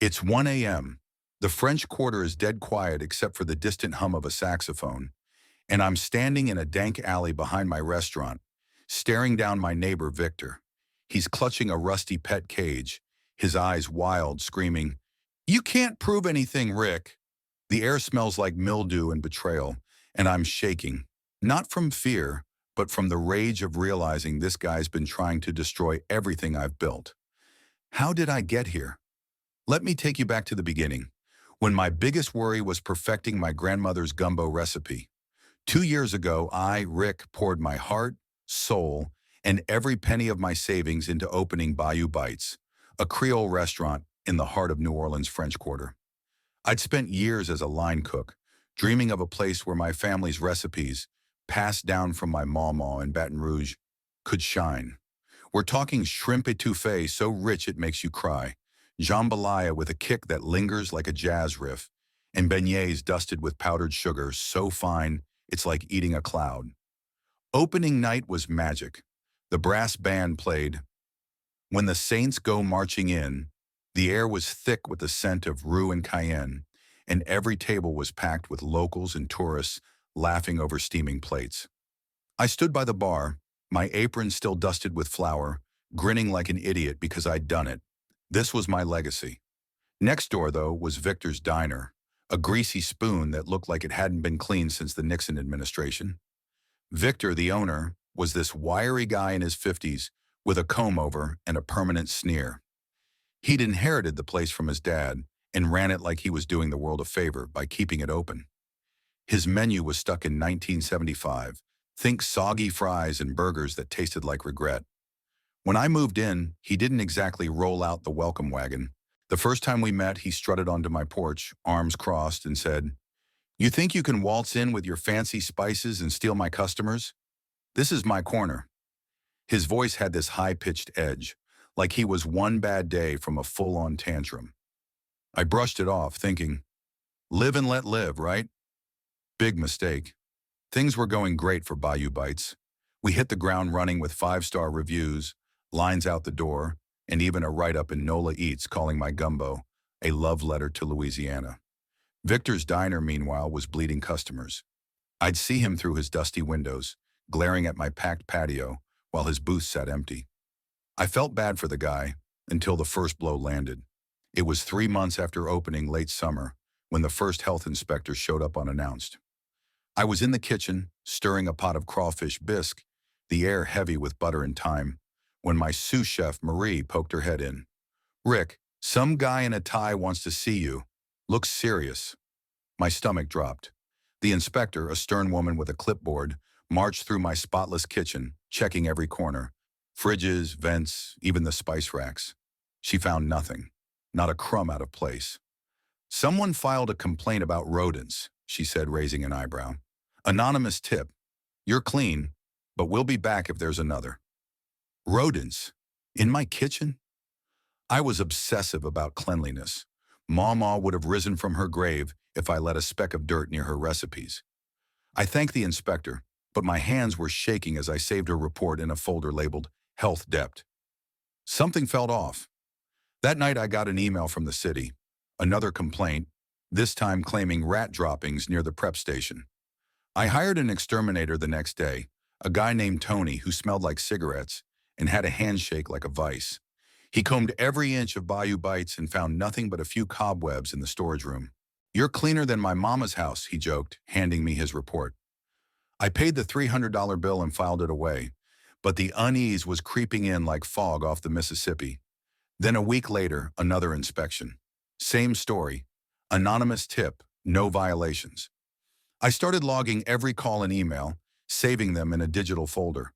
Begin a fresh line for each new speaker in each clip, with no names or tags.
It's 1 a.m. The French Quarter is dead quiet except for the distant hum of a saxophone, and I'm standing in a dank alley behind my restaurant, staring down my neighbor Victor. He's clutching a rusty pet cage, his eyes wild, screaming, "You can't prove anything, Rick." The air smells like mildew and betrayal, and I'm shaking, not from fear, but from the rage of realizing this guy's been trying to destroy everything I've built. How did I get here? Let me take you back to the beginning, when my biggest worry was perfecting my grandmother's gumbo recipe. 2 years ago, Rick, poured my heart, soul, and every penny of my savings into opening Bayou Bites, a Creole restaurant in the heart of New Orleans' French Quarter. I'd spent years as a line cook, dreaming of a place where my family's recipes, passed down from my mama in Baton Rouge, could shine. We're talking shrimp étouffée so rich it makes you cry, jambalaya with a kick that lingers like a jazz riff, and beignets dusted with powdered sugar so fine it's like eating a cloud. Opening night was magic. The brass band played "When the Saints Go Marching In." The air was thick with the scent of rue and cayenne, and every table was packed with locals and tourists laughing over steaming plates. I stood by the bar, my apron still dusted with flour, grinning like an idiot because I'd done it. This was my legacy. Next door, though, was Victor's Diner, a greasy spoon that looked like it hadn't been cleaned since the Nixon administration. Victor, the owner, was this wiry guy in his 50s with a comb-over and a permanent sneer. He'd inherited the place from his dad and ran it like he was doing the world a favor by keeping it open. His menu was stuck in 1975. Think soggy fries and burgers that tasted like regret. When I moved in, he didn't exactly roll out the welcome wagon. The first time we met, he strutted onto my porch, arms crossed, and said, "You think you can waltz in with your fancy spices and steal my customers? This is my corner." His voice had this high-pitched edge, like he was one bad day from a full-on tantrum. I brushed it off, thinking, live and let live, right? Big mistake. Things were going great for Bayou Bites. We hit the ground running with 5-star reviews, lines out the door, and even a write-up in NOLA Eats calling my gumbo a love letter to Louisiana. Victor's Diner, meanwhile, was bleeding customers. I'd see him through his dusty windows, glaring at my packed patio while his booth sat empty. I felt bad for the guy until the first blow landed. It was 3 months after opening late summer when the first health inspector showed up unannounced. I was in the kitchen, stirring a pot of crawfish bisque, the air heavy with butter and thyme, when my sous chef Marie poked her head in. "Rick, some guy in a tie wants to see you. Looks serious." My stomach dropped. The inspector, a stern woman with a clipboard, marched through my spotless kitchen, checking every corner. Fridges, vents, even the spice racks. She found nothing, not a crumb out of place. "Someone filed a complaint about rodents," she said, raising an eyebrow. "Anonymous tip. You're clean, but we'll be back if there's another." Rodents? In my kitchen? I was obsessive about cleanliness. Mama would have risen from her grave if I let a speck of dirt near her recipes. I thanked the inspector, but my hands were shaking as I saved her report in a folder labeled Health Dept. Something felt off. That night I got an email from the city, another complaint, this time claiming rat droppings near the prep station. I hired an exterminator the next day, a guy named Tony who smelled like cigarettes and had a handshake like a vice. He combed every inch of Bayou Bites and found nothing but a few cobwebs in the storage room. "You're cleaner than my mama's house," he joked, handing me his report. I paid the $300 bill and filed it away, but the unease was creeping in like fog off the Mississippi. Then a week later, another inspection. Same story. Anonymous tip, no violations. I started logging every call and email, saving them in a digital folder.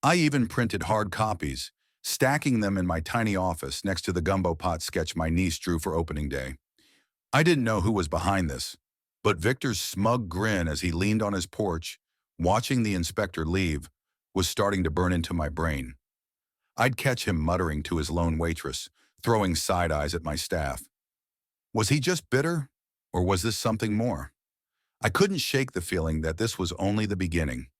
I even printed hard copies, stacking them in my tiny office next to the gumbo pot sketch my niece drew for opening day. I didn't know who was behind this, but Victor's smug grin as he leaned on his porch, watching the inspector leave, was starting to burn into my brain. I'd catch him muttering to his lone waitress, throwing side eyes at my staff. Was he just bitter, or was this something more? I couldn't shake the feeling that this was only the beginning.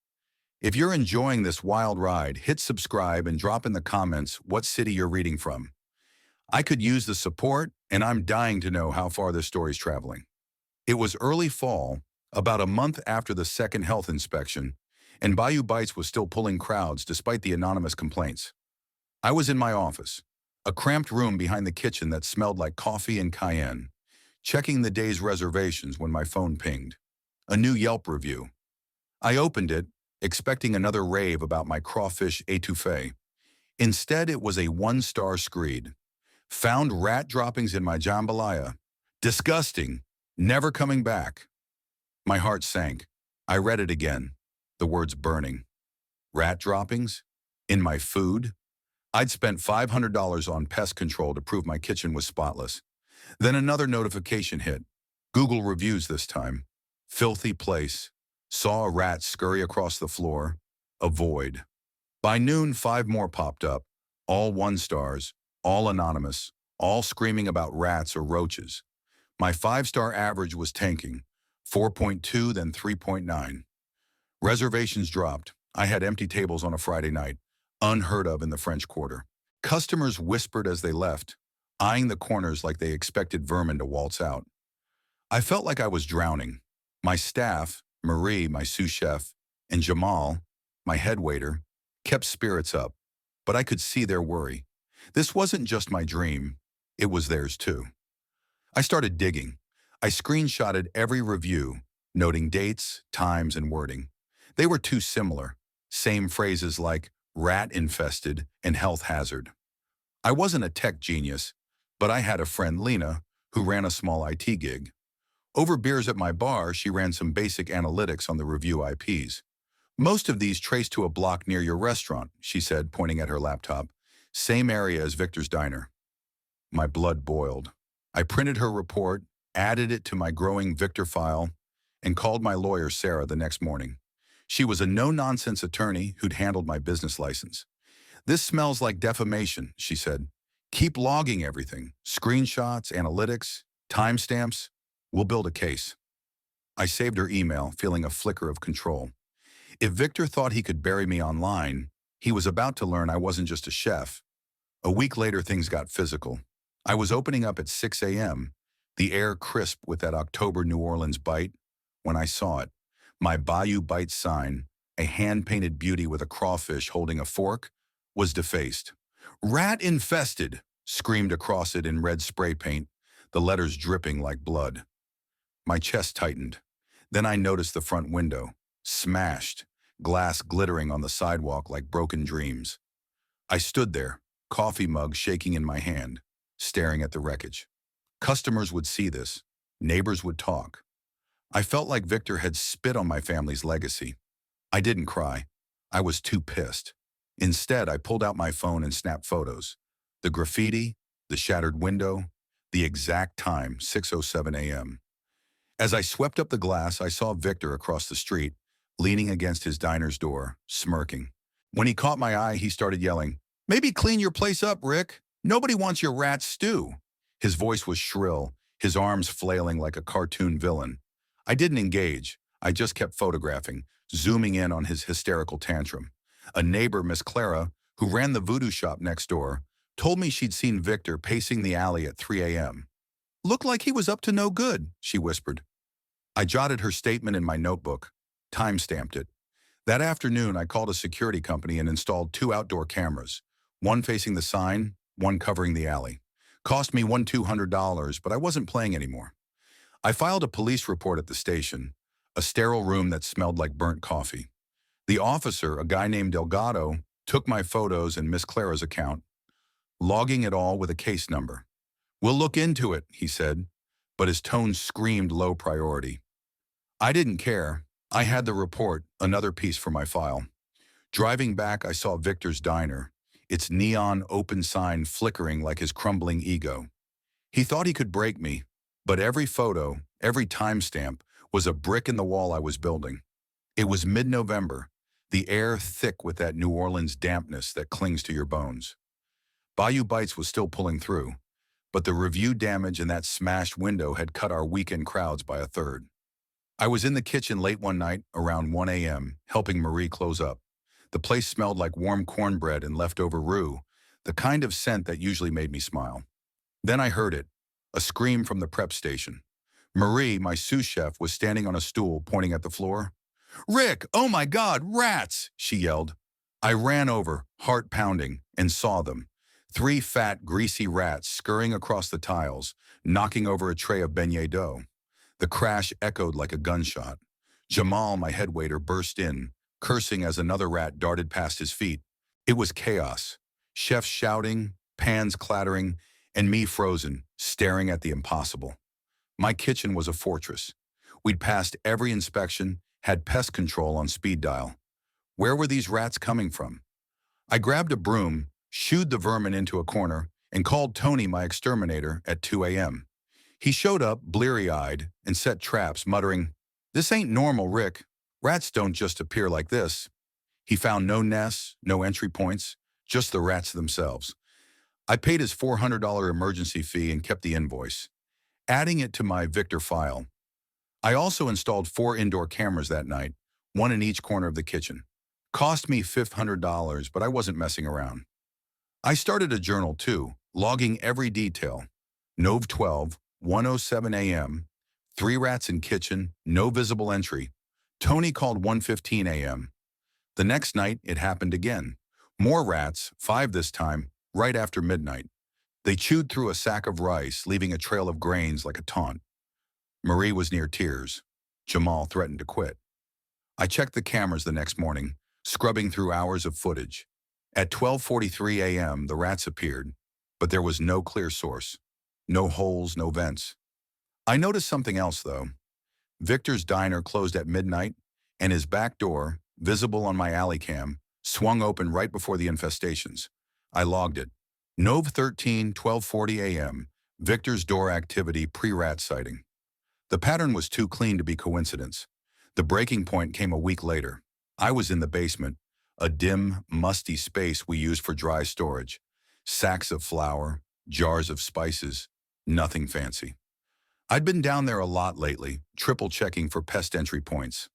If you're enjoying this wild ride, hit subscribe and drop in the comments what city you're reading from. I could use the support, and I'm dying to know how far this story's traveling. It was early fall, about a month after the second health inspection, and Bayou Bites was still pulling crowds despite the anonymous complaints. I was in my office, a cramped room behind the kitchen that smelled like coffee and cayenne, checking the day's reservations when my phone pinged. A new Yelp review. I opened it, expecting another rave about my crawfish étouffée. Instead, it was a one-star screed. Found rat droppings in my jambalaya. Disgusting. Never coming back. My heart sank. I read it again, the words burning. Rat droppings? In my food? I'd spent $500 on pest control to prove my kitchen was spotless. Then another notification hit. Google reviews this time. Filthy place. Saw a rat scurry across the floor. Avoid. By noon, 5 more popped up. All 1 stars, all anonymous, all screaming about rats or roaches. My 5-star average was tanking. 4.2, then 3.9. Reservations dropped. I had empty tables on a Friday night, unheard of in the French Quarter. Customers whispered as they left, eyeing the corners like they expected vermin to waltz out. I felt like I was drowning. My staff, Marie, my sous chef, and Jamal, my head waiter, kept spirits up, but I could see their worry. This wasn't just my dream, it was theirs too. I started digging. I screenshotted every review, noting dates, times, and wording. They were too similar. Same phrases like rat-infested and health hazard. I wasn't a tech genius, but I had a friend, Lena, who ran a small IT gig. Over beers at my bar, she ran some basic analytics on the review IPs. Most of these trace to a block near your restaurant, she said, pointing at her laptop. Same area as Victor's Diner. My blood boiled. I printed her report, added it to my growing Victor file, and called my lawyer, Sarah, the next morning. She was a no-nonsense attorney who'd handled my business license. This smells like defamation, she said. Keep logging everything. Screenshots, analytics, timestamps. We'll build a case. I saved her email, feeling a flicker of control. If Victor thought he could bury me online, he was about to learn I wasn't just a chef. A week later, things got physical. I was opening up at 6 a.m., the air crisp with that October New Orleans bite, when I saw it. My Bayou Bites sign, a hand-painted beauty with a crawfish holding a fork, was defaced. Rat infested, screamed across it in red spray paint, the letters dripping like blood. My chest tightened. Then I noticed the front window, smashed, glass glittering on the sidewalk like broken dreams. I stood there, coffee mug shaking in my hand, staring at the wreckage. Customers would see this. Neighbors would talk. I felt like Victor had spit on my family's legacy. I didn't cry. I was too pissed. Instead, I pulled out my phone and snapped photos. The graffiti, the shattered window, the exact time, 6:07 a.m. As I swept up the glass, I saw Victor across the street, leaning against his diner's door, smirking. When he caught my eye, he started yelling, "Maybe clean your place up, Rick. Nobody wants your rat stew." His voice was shrill, his arms flailing like a cartoon villain. I didn't engage. I just kept photographing, zooming in on his hysterical tantrum. A neighbor, Miss Clara, who ran the voodoo shop next door, told me she'd seen Victor pacing the alley at 3 a.m. "Looked like he was up to no good," she whispered. I jotted her statement in my notebook, time-stamped it. That afternoon, I called a security company and installed 2 outdoor cameras, one facing the sign, one covering the alley. Cost me $200, but I wasn't playing anymore. I filed a police report at the station, a sterile room that smelled like burnt coffee. The officer, a guy named Delgado, took my photos and Miss Clara's account, logging it all with a case number. "We'll look into it," he said, but his tone screamed low priority. I didn't care. I had the report, another piece for my file. Driving back, I saw Victor's Diner, its neon open sign flickering like his crumbling ego. He thought he could break me, but every photo, every timestamp, was a brick in the wall I was building. It was mid-November, the air thick with that New Orleans dampness that clings to your bones. Bayou Bites was still pulling through, but the review damage in that smashed window had cut our weekend crowds by a third. I was in the kitchen late one night, around 1 a.m., helping Marie close up. The place smelled like warm cornbread and leftover roux, the kind of scent that usually made me smile. Then I heard it, A scream from the prep station. Marie, my sous chef, was standing on a stool pointing at the floor. "Rick, oh my God, rats!" she yelled. I ran over, heart pounding, and saw them. 3 fat, greasy rats scurrying across the tiles, knocking over a tray of beignet dough. The crash echoed like a gunshot. Jamal, my head waiter, burst in, cursing as another rat darted past his feet. It was chaos. Chefs shouting, pans clattering, and me frozen, staring at the impossible. My kitchen was a fortress. We'd passed every inspection, had pest control on speed dial. Where were these rats coming from? I grabbed a broom, shooed the vermin into a corner, and called Tony, my exterminator, at 2 a.m. He showed up, bleary-eyed, and set traps, muttering, "This ain't normal, Rick. Rats don't just appear like this." He found no nests, no entry points, just the rats themselves. I paid his $400 emergency fee and kept the invoice, adding it to my Victor file. I also installed 4 indoor cameras that night, 1 in each corner of the kitchen. Cost me $500, but I wasn't messing around. I started a journal too, logging every detail. Nov 12, 1:07 a.m., 3 rats in kitchen, no visible entry. Tony called 1:15 a.m. The next night, it happened again. More rats, 5 this time, right after midnight. They chewed through a sack of rice, leaving a trail of grains like a taunt. Marie was near tears. Jamal threatened to quit. I checked the cameras the next morning, scrubbing through hours of footage. At 12:43 a.m., the rats appeared, but there was no clear source. No holes, no vents. I noticed something else, though. Victor's diner closed at midnight, and his back door, visible on my alley cam, swung open right before the infestations. I logged it. Nov 13, 12:40 a.m., Victor's door activity pre-rat sighting. The pattern was too clean to be coincidence. The breaking point came a week later. I was in the basement, a dim, musty space we used for dry storage. Sacks of flour, jars of spices, nothing fancy. I'd been down there a lot lately, triple-checking for pest entry points.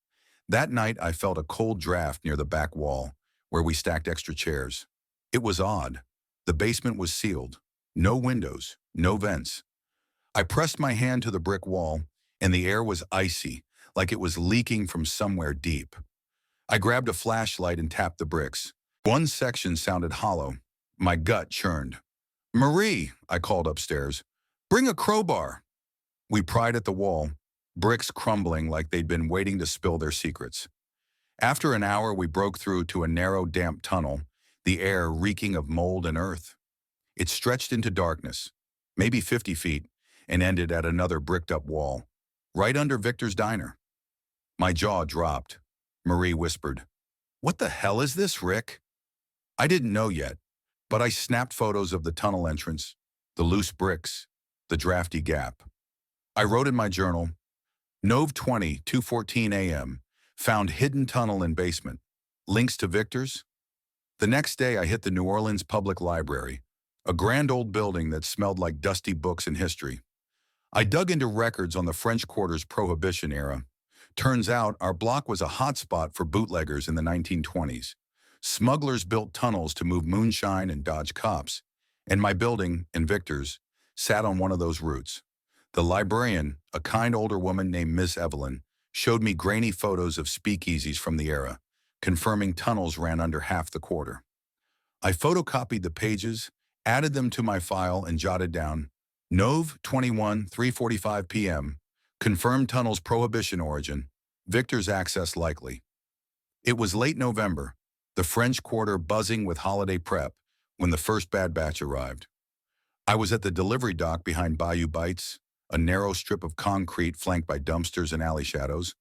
That night, I felt a cold draft near the back wall, where we stacked extra chairs. It was odd. The basement was sealed. No windows, no vents. I pressed my hand to the brick wall, and the air was icy, like it was leaking from somewhere deep. I grabbed a flashlight and tapped the bricks. One section sounded hollow. My gut churned. "Marie," I called upstairs, "bring a crowbar." We pried at the wall, bricks crumbling like they'd been waiting to spill their secrets. After an hour, we broke through to a narrow, damp tunnel, the air reeking of mold and earth. It stretched into darkness, maybe 50 feet, and ended at another bricked-up wall, right under Victor's diner. My jaw dropped. Marie whispered, "What the hell is this, Rick?" I didn't know yet, but I snapped photos of the tunnel entrance, the loose bricks, the drafty gap. I wrote in my journal, Nov 20, 2:14 a.m., found hidden tunnel in basement. Links to Victor's? The next day, I hit the New Orleans Public Library, a grand old building that smelled like dusty books and history. I dug into records on the French Quarter's Prohibition-Era. Turns out, our block was a hotspot for bootleggers in the 1920s. Smugglers built tunnels to move moonshine and dodge cops, and my building, and Victor's, sat on one of those routes. The librarian, a kind older woman named Miss Evelyn, showed me grainy photos of speakeasies from the era, confirming tunnels ran under half the quarter. I photocopied the pages, added them to my file, and jotted down, Nov 21, 3:45 p.m., confirmed tunnel's prohibition origin, Victor's access likely. It was late November, the French Quarter buzzing with holiday prep, when the first bad batch arrived. I was at the delivery dock behind Bayou Bites, a narrow strip of concrete flanked by dumpsters and alley shadows,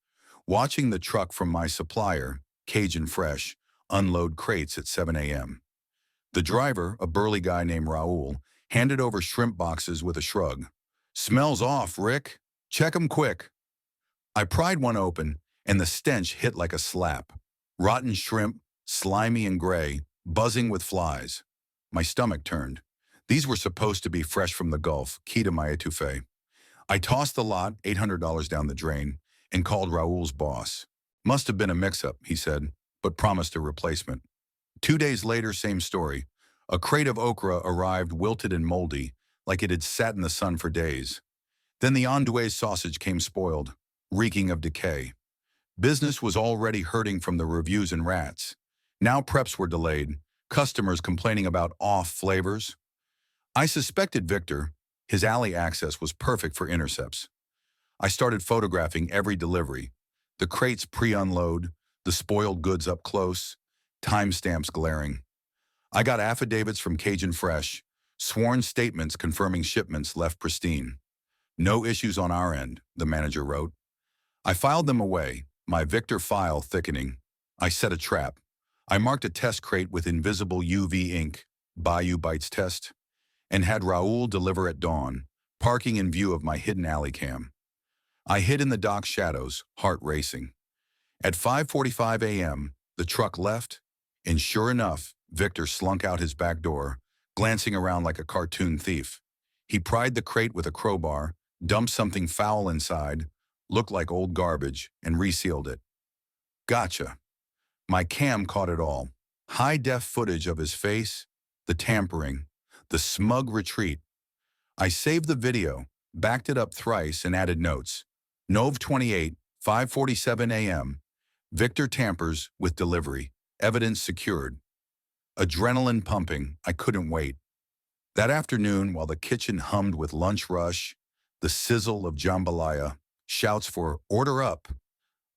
watching the truck from my supplier, Cajun Fresh, unload crates at 7 a.m. The driver, a burly guy named Raoul, handed over shrimp boxes with a shrug. "Smells off, Rick. Check 'em quick." I pried one open, and the stench hit like a slap. Rotten shrimp, slimy and gray, buzzing with flies. My stomach turned. These were supposed to be fresh from the Gulf, key to my etouffee. I tossed the lot, $800 down the drain, and called Raoul's boss. "Must have been a mix-up," he said, but promised a replacement. 2 days later, same story. A crate of okra arrived wilted and moldy, like it had sat in the sun for days. Then the andouille sausage came spoiled, reeking of decay. Business was already hurting from the reviews and rats. Now preps were delayed, customers complaining about off flavors. I suspected Victor. His alley access was perfect for intercepts. I started photographing every delivery, the crates pre-unload, the spoiled goods up close, timestamps glaring. I got affidavits from Cajun Fresh, sworn statements confirming shipments left pristine. No issues on our end, the manager wrote. I filed them away, my Victor file thickening. I set a trap. I marked a test crate with invisible UV ink, Bayou Bites test, and had Raoul deliver at dawn, parking in view of my hidden alley cam. I hid in the dock shadows, heart racing. At 5:45 a.m., the truck left, and sure enough, Victor slunk out his back door, glancing around like a cartoon thief. He pried the crate with a crowbar, dumped something foul inside, looked like old garbage, and resealed it. Gotcha. My cam caught it all. High-def footage of his face, the tampering, the smug retreat. I saved the video, backed it up thrice, and added notes. Nov 28, 5:47 a.m. Victor tampers with delivery. Evidence secured. Adrenaline pumping. I couldn't wait. That afternoon, while the kitchen hummed with lunch rush, the sizzle of jambalaya, shouts for order up,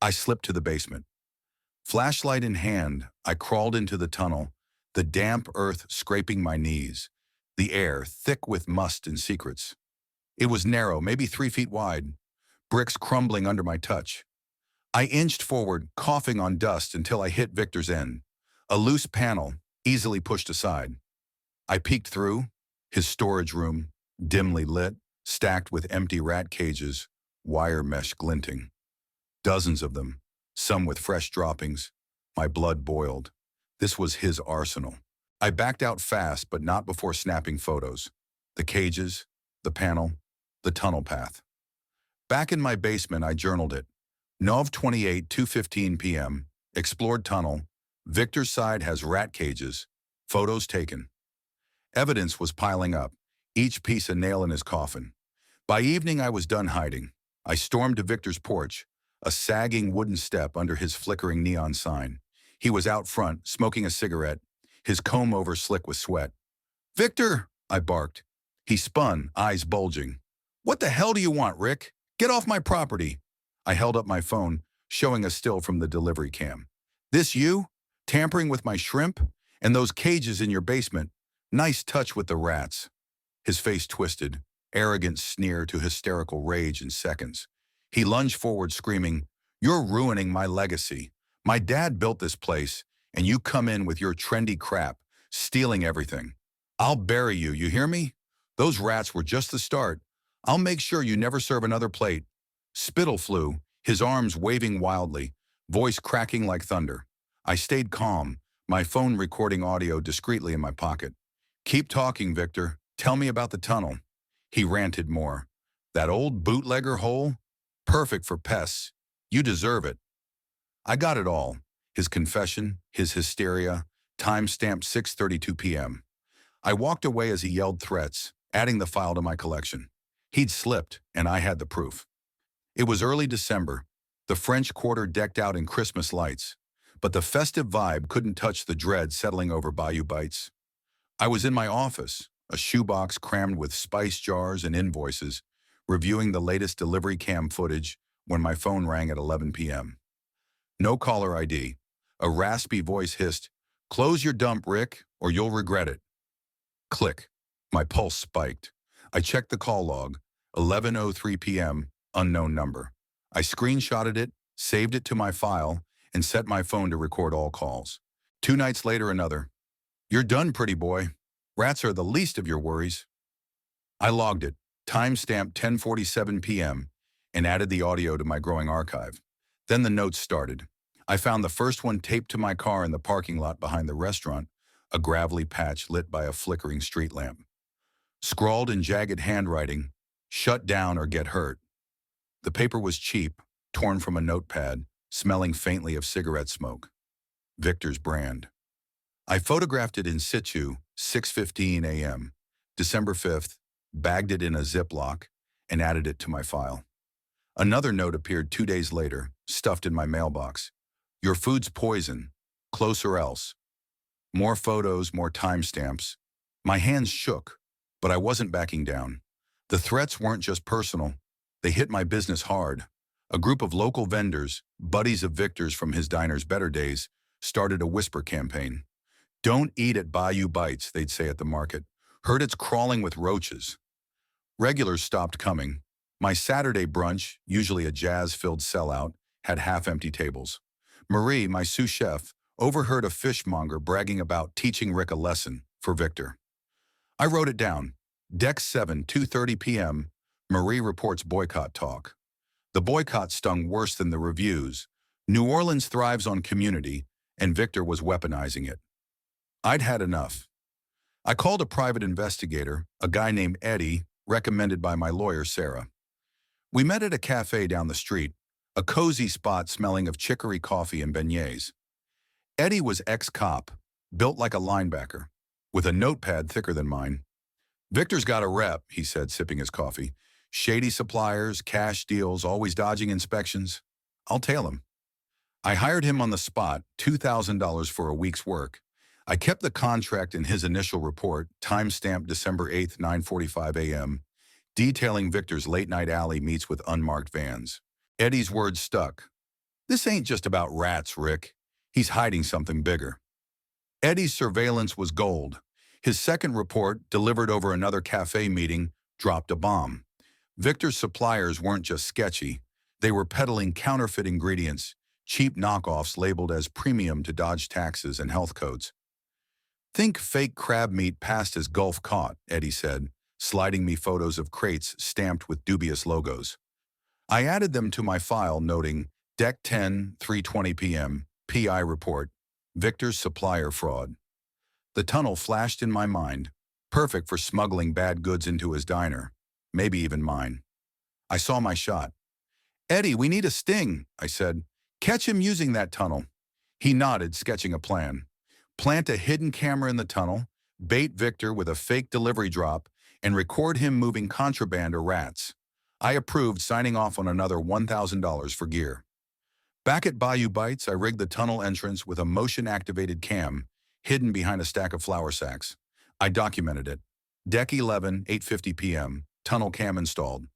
I slipped to the basement. Flashlight in hand, I crawled into the tunnel, the damp earth scraping my knees, the air thick with must and secrets. It was narrow, maybe 3 feet wide, bricks crumbling under my touch. I inched forward, coughing on dust until I hit Victor's end, a loose panel, easily pushed aside. I peeked through, his storage room, dimly lit, stacked with empty rat cages, wire mesh glinting. Dozens of them, some with fresh droppings. My blood boiled. This was his arsenal. I backed out fast, but not before snapping photos. The cages, the panel, the tunnel path. Back in my basement, I journaled it. Nov 28, 2:15 p.m., explored tunnel. Victor's side has rat cages. Photos taken. Evidence was piling up, each piece a nail in his coffin. By evening, I was done hiding. I stormed to Victor's porch, a sagging wooden step under his flickering neon sign. He was out front, smoking a cigarette, his comb-over slick with sweat. "Victor!" I barked. He spun, eyes bulging. "What the hell do you want, Rick? Get off my property." I held up my phone, showing a still from the delivery cam. "This you? Tampering with my shrimp? And those cages in your basement? Nice touch with the rats." His face twisted, arrogant sneer to hysterical rage in seconds. He lunged forward, screaming, "You're ruining my legacy. My dad built this place, and you come in with your trendy crap, stealing everything. I'll bury you, you hear me? Those rats were just the start. I'll make sure you never serve another plate." Spittle flew, his arms waving wildly, voice cracking like thunder. I stayed calm, my phone recording audio discreetly in my pocket. "Keep talking, Victor. Tell me about the tunnel." He ranted more. "That old bootlegger hole? Perfect for pests. You deserve it." I got it all. His confession, his hysteria, time-stamped 6:32 p.m. I walked away as he yelled threats, adding the file to my collection. He'd slipped, and I had the proof. It was early December, the French Quarter decked out in Christmas lights, but the festive vibe couldn't touch the dread settling over Bayou Bites. I was in my office, a shoebox crammed with spice jars and invoices, reviewing the latest delivery cam footage when my phone rang at 11 p.m. No caller ID. A raspy voice hissed, "Close your dump, Rick, or you'll regret it." Click. My pulse spiked. I checked the call log. 11:03 p.m., unknown number. I screenshotted it, saved it to my file, and set my phone to record all calls. 2 nights later, another. "You're done, pretty boy. Rats are the least of your worries." I logged it, timestamped 10:47 p.m., and added the audio to my growing archive. Then the notes started. I found the first one taped to my car in the parking lot behind the restaurant, a gravelly patch lit by a flickering street lamp. Scrawled in jagged handwriting, "Shut down or get hurt." The paper was cheap, torn from a notepad, smelling faintly of cigarette smoke. Victor's brand. I photographed it in situ, 6:15 a.m., December 5th, bagged it in a Ziploc, and added it to my file. Another note appeared 2 days later, stuffed in my mailbox. Your food's poison. Close or else. More photos, more timestamps. My hands shook, but I wasn't backing down. The threats weren't just personal. They hit my business hard. A group of local vendors, buddies of Victor's from his diner's better days, started a whisper campaign. Don't eat at Bayou Bites, they'd say at the market. Heard it's crawling with roaches. Regulars stopped coming. My Saturday brunch, usually a jazz-filled sellout, had half-empty tables. Marie, my sous chef, overheard a fishmonger bragging about teaching Rick a lesson for Victor. I wrote it down. Deck 7, 2:30 p.m., Marie reports boycott talk. The boycott stung worse than the reviews. New Orleans thrives on community, and Victor was weaponizing it. I'd had enough. I called a private investigator, a guy named Eddie, recommended by my lawyer, Sarah. We met at a cafe down the street, a cozy spot smelling of chicory coffee and beignets. Eddie was ex-cop, built like a linebacker, with a notepad thicker than mine. Victor's got a rep, he said, sipping his coffee. Shady suppliers, cash deals, always dodging inspections. I'll tail him. I hired him on the spot, $2,000 for a week's work. I kept the contract in his initial report, timestamped December 8th, 9:45 a.m., detailing Victor's late-night alley meets with unmarked vans. Eddie's words stuck. This ain't just about rats, Rick. He's hiding something bigger. Eddie's surveillance was gold. His second report, delivered over another cafe meeting, dropped a bomb. Victor's suppliers weren't just sketchy. They were peddling counterfeit ingredients, cheap knockoffs labeled as premium to dodge taxes and health codes. Think fake crab meat passed as Gulf caught, Eddie said, sliding me photos of crates stamped with dubious logos. I added them to my file, noting, Deck 10, 3:20 p.m., PI report, Victor's supplier fraud. The tunnel flashed in my mind, perfect for smuggling bad goods into his diner, maybe even mine. I saw my shot. Eddie, we need a sting, I said. Catch him using that tunnel. He nodded, sketching a plan. Plant a hidden camera in the tunnel, bait Victor with a fake delivery drop, and record him moving contraband or rats. I approved, signing off on another $1,000 for gear. Back at Bayou Bites, I rigged the tunnel entrance with a motion-activated cam, hidden behind a stack of flour sacks. I documented it. Deck 11, 8:50 p.m., tunnel cam installed.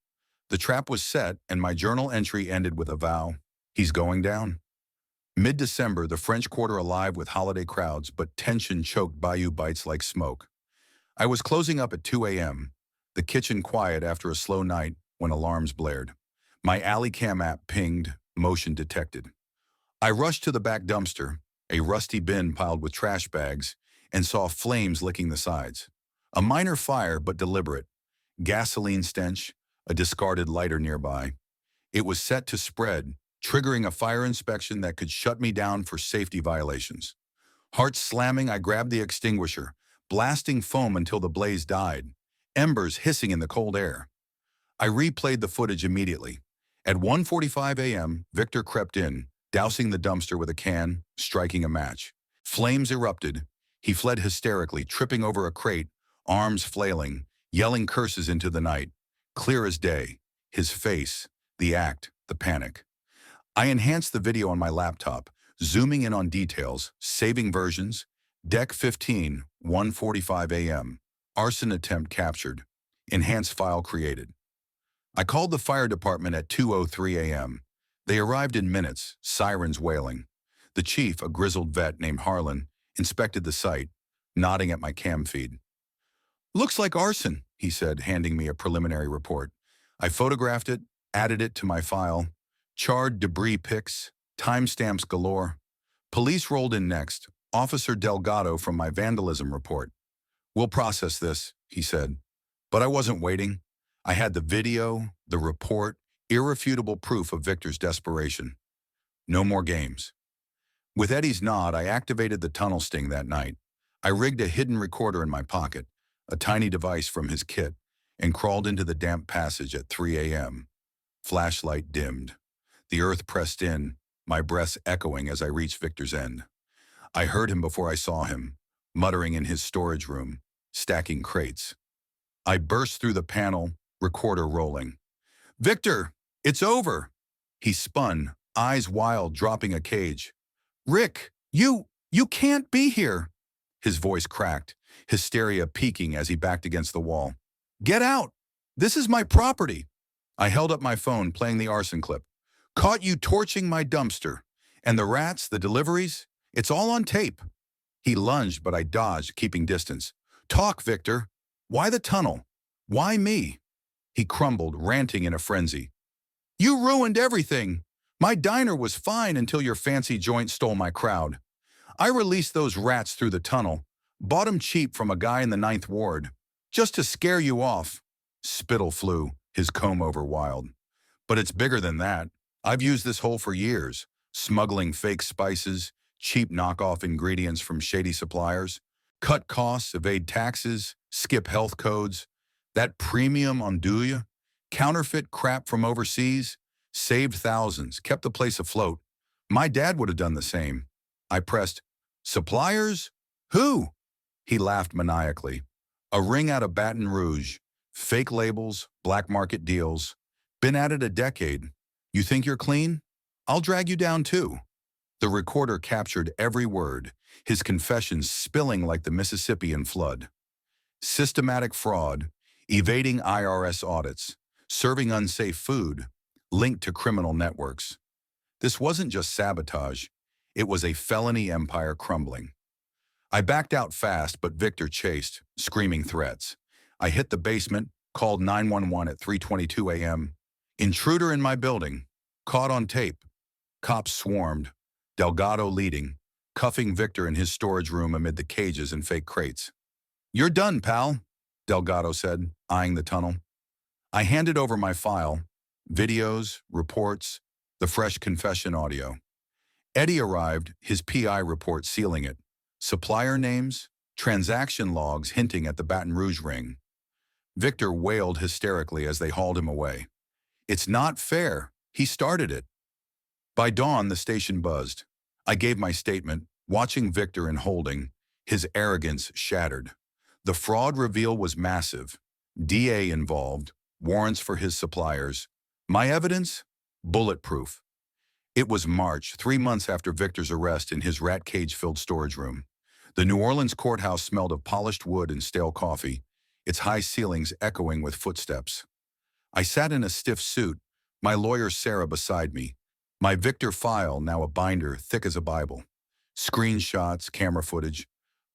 The trap was set, and my journal entry ended with a vow. He's going down. Mid-December, the French Quarter alive with holiday crowds, but tension choked Bayou Bites like smoke. I was closing up at 2 a.m., the kitchen quiet after a slow night when alarms blared. My alley cam app pinged, motion detected. I rushed to the back dumpster, a rusty bin piled with trash bags, and saw flames licking the sides. A minor fire, but deliberate. Gasoline stench, a discarded lighter nearby. It was set to spread, triggering a fire inspection that could shut me down for safety violations. Heart slamming, I grabbed the extinguisher, blasting foam until the blaze died, embers hissing in the cold air. I replayed the footage immediately. At 1:45 a.m., Victor crept in, dousing the dumpster with a can, striking a match. Flames erupted. He fled hysterically, tripping over a crate, arms flailing, yelling curses into the night. Clear as day. His face, the act, the panic. I enhanced the video on my laptop, zooming in on details, saving versions. Deck 15, 1:45 a.m. Arson attempt captured. Enhanced file created. I called the fire department at 2:03 a.m. They arrived in minutes, sirens wailing. The chief, a grizzled vet named Harlan, inspected the site, nodding at my cam feed. Looks like arson, he said, handing me a preliminary report. I photographed it, added it to my file. Charred debris pics, timestamps galore. Police rolled in next, Officer Delgado from my vandalism report. We'll process this, he said. But I wasn't waiting. I had the video, the report, irrefutable proof of Victor's desperation. No more games. With Eddie's nod, I activated the tunnel sting that night. I rigged a hidden recorder in my pocket, a tiny device from his kit, and crawled into the damp passage at 3 a.m. Flashlight dimmed. The earth pressed in, my breath echoing as I reached Victor's end. I heard him before I saw him, muttering in his storage room, stacking crates. I burst through the panel, recorder rolling. "Victor, it's over!" He spun, eyes wild, dropping a cage. "Rick, you can't be here!" His voice cracked, hysteria peaking as he backed against the wall. "Get out! This is my property!" I held up my phone, playing the arson clip. "Caught you torching my dumpster. And the rats, the deliveries, it's all on tape." He lunged, but I dodged, keeping distance. "Talk, Victor. Why the tunnel? Why me?" He crumbled, ranting in a frenzy. "You ruined everything. My diner was fine until your fancy joint stole my crowd. I released those rats through the tunnel, bought 'em cheap from a guy in the Ninth Ward, just to scare you off." Spittle flew, his comb-over wild. "But it's bigger than that. I've used this hole for years, smuggling fake spices, cheap knockoff ingredients from shady suppliers, cut costs, evade taxes, skip health codes. That premium andouille, counterfeit crap from overseas, saved thousands, kept the place afloat. My dad would have done the same." I pressed, "Suppliers? Who?" He laughed maniacally. "A ring out of Baton Rouge. Fake labels, black market deals. Been at it a decade. You think you're clean? I'll drag you down too." The recorder captured every word, his confessions spilling like the Mississippian flood. Systematic fraud, evading IRS audits, serving unsafe food, linked to criminal networks. This wasn't just sabotage, it was a felony empire crumbling. I backed out fast, but Victor chased, screaming threats. I hit the basement, called 911 at 3:22 a.m. "Intruder in my building. Caught on tape." Cops swarmed, Delgado leading, cuffing Victor in his storage room amid the cages and fake crates. "You're done, pal," Delgado said, eyeing the tunnel. I handed over my file, videos, reports, the fresh confession audio. Eddie arrived, his PI report sealing it. Supplier names, transaction logs hinting at the Baton Rouge ring. Victor wailed hysterically as they hauled him away. "It's not fair. He started it." By dawn, the station buzzed. I gave my statement, watching Victor in holding, his arrogance shattered. The fraud reveal was massive. DA involved, warrants for his suppliers. My evidence? Bulletproof. It was March, 3 months after Victor's arrest in his rat cage-filled storage room. The New Orleans courthouse smelled of polished wood and stale coffee, its high ceilings echoing with footsteps. I sat in a stiff suit, my lawyer Sarah beside me, my Victor file now a binder thick as a Bible. Screenshots, camera footage,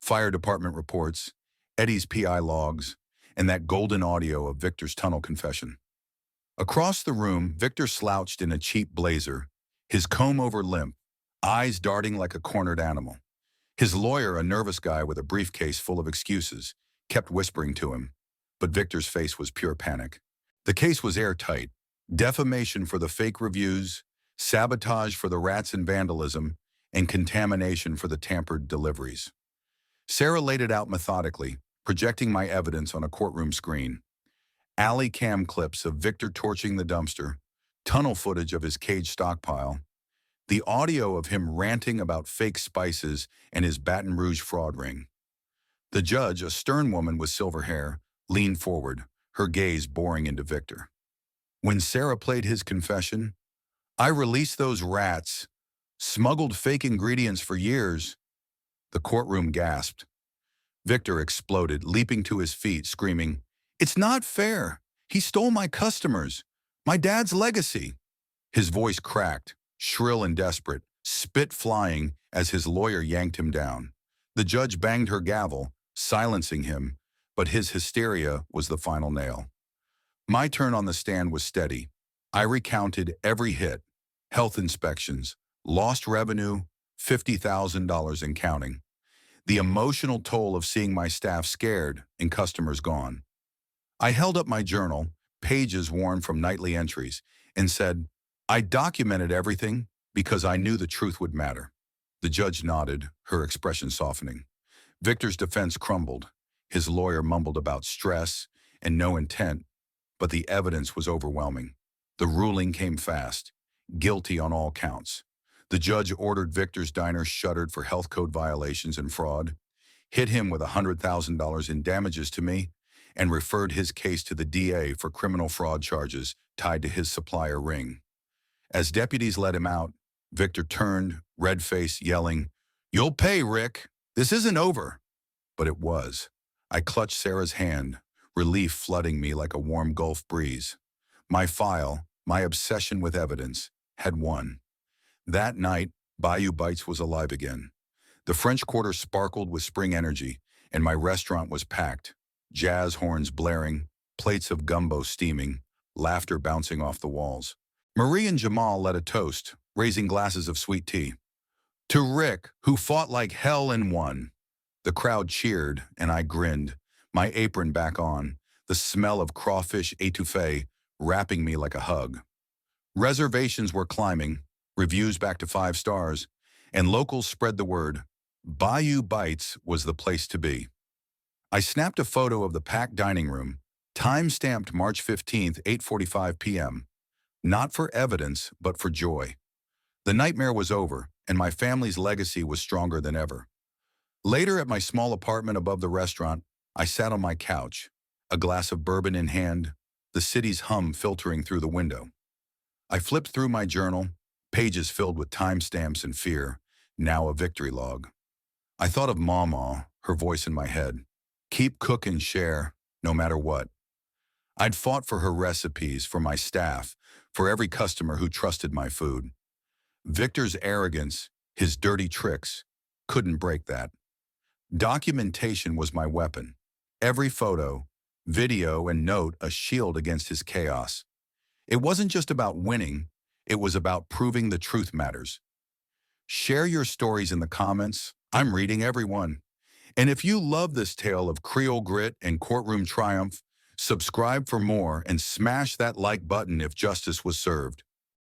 fire department reports, Eddie's PI logs, and that golden audio of Victor's tunnel confession. Across the room, Victor slouched in a cheap blazer, his comb-over limp, eyes darting like a cornered animal. His lawyer, a nervous guy with a briefcase full of excuses, kept whispering to him, but Victor's face was pure panic. The case was airtight. Defamation for the fake reviews, sabotage for the rats and vandalism, and contamination for the tampered deliveries. Sarah laid it out methodically, projecting my evidence on a courtroom screen. Alley cam clips of Victor torching the dumpster, tunnel footage of his cage stockpile, the audio of him ranting about fake spices and his Baton Rouge fraud ring. The judge, a stern woman with silver hair, leaned forward, her gaze boring into Victor. When Sarah played his confession, "I released those rats, smuggled fake ingredients for years," the courtroom gasped. Victor exploded, leaping to his feet, screaming, "It's not fair. He stole my customers, my dad's legacy." His voice cracked, shrill and desperate, spit flying as his lawyer yanked him down. The judge banged her gavel, silencing him, but his hysteria was the final nail. My turn on the stand was steady. I recounted every hit, health inspections, lost revenue, $50,000 and counting. The emotional toll of seeing my staff scared and customers gone. I held up my journal, pages worn from nightly entries, and said, "I documented everything because I knew the truth would matter." The judge nodded, her expression softening. Victor's defense crumbled. His lawyer mumbled about stress and no intent, but the evidence was overwhelming. The ruling came fast, guilty on all counts. The judge ordered Victor's diner shuttered for health code violations and fraud, hit him with $100,000 in damages to me, and referred his case to the DA for criminal fraud charges tied to his supplier ring. As deputies let him out, Victor turned, red-faced, yelling, "You'll pay, Rick! This isn't over!" But it was. I clutched Sarah's hand, relief flooding me like a warm Gulf breeze. My file, my obsession with evidence, had won. That night, Bayou Bites was alive again. The French Quarter sparkled with spring energy, and my restaurant was packed. Jazz horns blaring, plates of gumbo steaming, laughter bouncing off the walls. Marie and Jamal led a toast, raising glasses of sweet tea. To Rick, who fought like hell and won. The crowd cheered, and I grinned, my apron back on, the smell of crawfish étouffée wrapping me like a hug. Reservations were climbing, reviews back to 5 stars, and locals spread the word. Bayou Bites was the place to be. I snapped a photo of the packed dining room, time-stamped March 15th, 8:45 p.m. Not for evidence, but for joy. The nightmare was over, and my family's legacy was stronger than ever. Later, at my small apartment above the restaurant, I sat on my couch, a glass of bourbon in hand, the city's hum filtering through the window. I flipped through my journal, pages filled with timestamps and fear, now a victory log. I thought of Mama, her voice in my head. Keep cook and share, no matter what. I'd fought for her recipes, for my staff, for every customer who trusted my food. Victor's arrogance, his dirty tricks, couldn't break that. Documentation was my weapon. Every photo, video, and note a shield against his chaos. It wasn't just about winning, it was about proving the truth matters. Share your stories in the comments. I'm reading everyone. And if you love this tale of Creole grit and courtroom triumph, subscribe for more and smash that like button if justice was served.